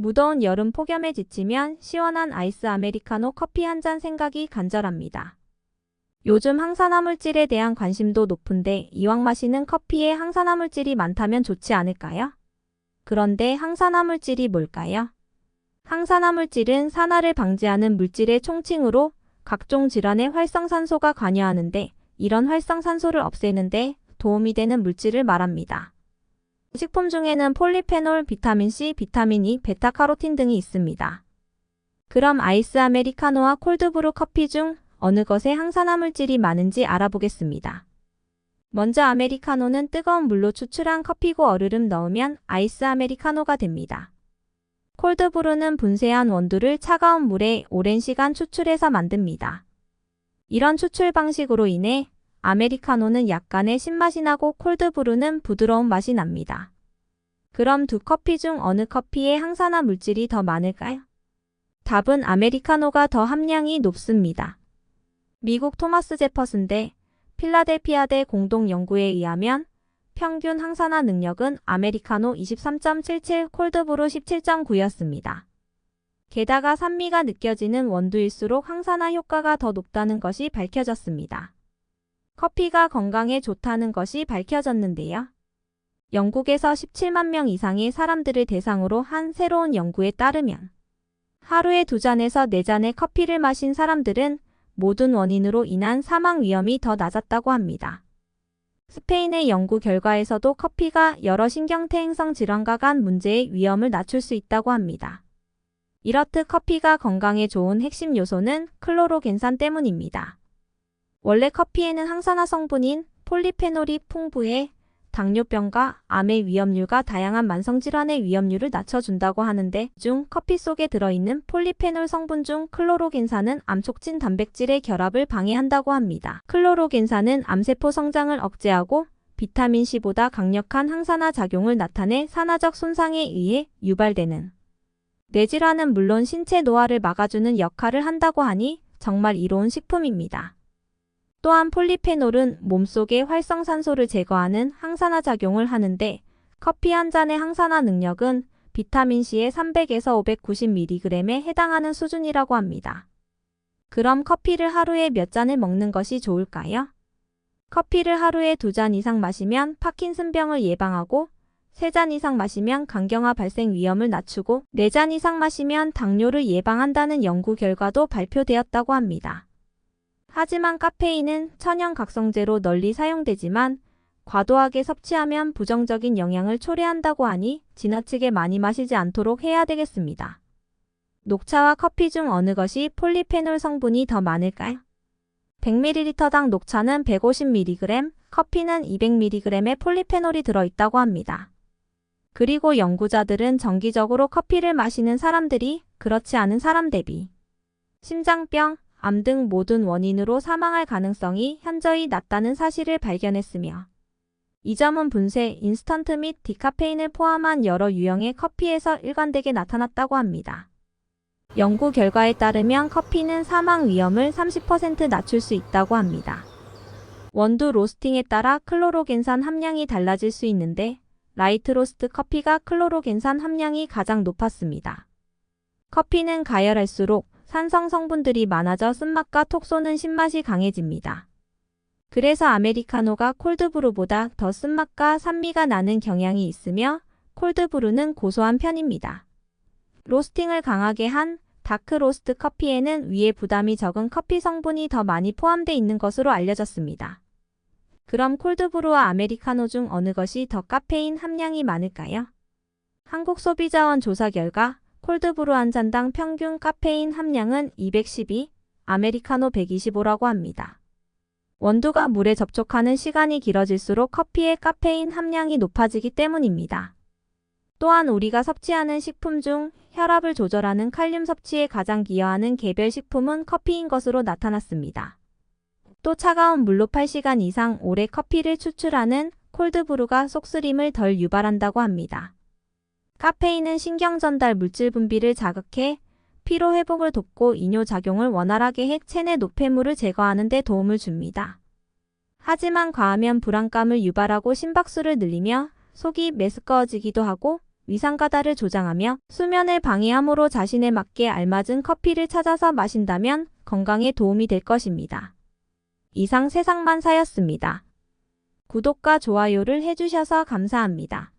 무더운 여름 폭염에 지치면 시원한 아이스 아메리카노 커피 한 잔 생각이 간절합니다. 요즘 항산화물질에 대한 관심도 높은데 이왕 마시는 커피에 항산화물질이 많다면 좋지 않을까요? 그런데 항산화물질이 뭘까요? 항산화물질은 산화를 방지하는 물질의 총칭으로 각종 질환에 활성산소가 관여하는데 이런 활성산소를 없애는데 도움이 되는 물질을 말합니다. 식품 중에는 폴리페놀, 비타민C, 비타민 E, 베타카로틴 등이 있습니다. 그럼 아이스 아메리카노와 콜드브루 커피 중 어느 것에 항산화물질이 많은지 알아보겠습니다. 먼저 아메리카노는 뜨거운 물로 추출한 커피고 얼음을 넣으면 아이스 아메리카노가 됩니다. 콜드브루는 분쇄한 원두를 차가운 물에 오랜 시간 추출해서 만듭니다. 이런 추출 방식으로 인해 아메리카노는 약간의 신맛이 나고 콜드브루는 부드러운 맛이 납니다. 그럼 두 커피 중 어느 커피에 항산화 물질이 더 많을까요? 답은 아메리카노가 더 함량이 높습니다. 미국 토마스 제퍼슨대 필라델피아대 공동 연구에 의하면 평균 항산화 능력은 아메리카노 23.77, 콜드브루 17.9였습니다. 게다가 산미가 느껴지는 원두일수록 항산화 효과가 더 높다는 것이 밝혀졌습니다. 커피가 건강에 좋다는 것이 밝혀졌는데요. 영국에서 17만 명 이상의 사람들을 대상으로 한 새로운 연구에 따르면 하루에 2잔에서 4잔의 커피를 마신 사람들은 모든 원인으로 인한 사망 위험이 더 낮았다고 합니다. 스페인의 연구 결과에서도 커피가 여러 신경퇴행성 질환과 간 문제의 위험을 낮출 수 있다고 합니다. 이렇듯 커피가 건강에 좋은 핵심 요소는 클로로겐산 때문입니다. 원래 커피에는 항산화 성분인 폴리페놀이 풍부해 당뇨병과 암의 위험률과 다양한 만성질환의 위험률을 낮춰준다고 하는데 중 커피 속에 들어있는 폴리페놀 성분 중 클로로겐산은 암촉진 단백질의 결합을 방해한다고 합니다. 클로로겐산은 암세포 성장을 억제하고 비타민C보다 강력한 항산화 작용을 나타내 산화적 손상에 의해 유발되는 뇌질환은 물론 신체 노화를 막아주는 역할을 한다고 하니 정말 이로운 식품입니다. 또한 폴리페놀은 몸속의 활성산소를 제거하는 항산화 작용을 하는데 커피 한 잔의 항산화 능력은 비타민C의 300에서 590mg에 해당하는 수준이라고 합니다. 그럼 커피를 하루에 몇 잔을 먹는 것이 좋을까요? 커피를 하루에 2잔 이상 마시면 파킨슨병을 예방하고 3잔 이상 마시면 간경화 발생 위험을 낮추고 4잔 이상 마시면 당뇨를 예방한다는 연구 결과도 발표되었다고 합니다. 하지만 카페인은 천연각성제로 널리 사용되지만 과도하게 섭취하면 부정적인 영향을 초래한다고 하니 지나치게 많이 마시지 않도록 해야 되겠습니다. 녹차와 커피 중 어느 것이 폴리페놀 성분이 더 많을까요? 100ml당 녹차는 150mg, 커피는 200mg의 폴리페놀이 들어있다고 합니다. 그리고 연구자들은 정기적으로 커피를 마시는 사람들이 그렇지 않은 사람 대비 심장병, 암 등 모든 원인으로 사망할 가능성이 현저히 낮다는 사실을 발견했으며 이 점은 분쇄, 인스턴트 및 디카페인을 포함한 여러 유형의 커피에서 일관되게 나타났다고 합니다. 연구 결과에 따르면 커피는 사망 위험을 30% 낮출 수 있다고 합니다. 원두 로스팅에 따라 클로로겐산 함량이 달라질 수 있는데 라이트 로스트 커피가 클로로겐산 함량이 가장 높았습니다. 커피는 가열할수록 산성 성분들이 많아져 쓴맛과 톡 쏘는 신맛이 강해집니다. 그래서 아메리카노가 콜드브루보다 더 쓴맛과 산미가 나는 경향이 있으며 콜드브루는 고소한 편입니다. 로스팅을 강하게 한 다크 로스트 커피에는 위에 부담이 적은 커피 성분이 더 많이 포함되어 있는 것으로 알려졌습니다. 그럼 콜드브루와 아메리카노 중 어느 것이 더 카페인 함량이 많을까요? 한국소비자원 조사 결과 콜드브루 한 잔당 평균 카페인 함량은 212, 아메리카노 125라고 합니다. 원두가 물에 접촉하는 시간이 길어질수록 커피의 카페인 함량이 높아지기 때문입니다. 또한 우리가 섭취하는 식품 중 혈압을 조절하는 칼륨 섭취에 가장 기여하는 개별 식품은 커피인 것으로 나타났습니다. 또 차가운 물로 8시간 이상 오래 커피를 추출하는 콜드브루가 속쓰림을 덜 유발한다고 합니다. 카페인은 신경전달 물질 분비를 자극해 피로 회복을 돕고 이뇨작용을 원활하게 해 체내 노폐물을 제거하는 데 도움을 줍니다. 하지만 과하면 불안감을 유발하고 심박수를 늘리며 속이 메스꺼워지기도 하고 위산가다를 조장하며 수면을 방해함으로 자신에 맞게 알맞은 커피를 찾아서 마신다면 건강에 도움이 될 것입니다. 이상 세상만사였습니다. 구독과 좋아요를 해주셔서 감사합니다.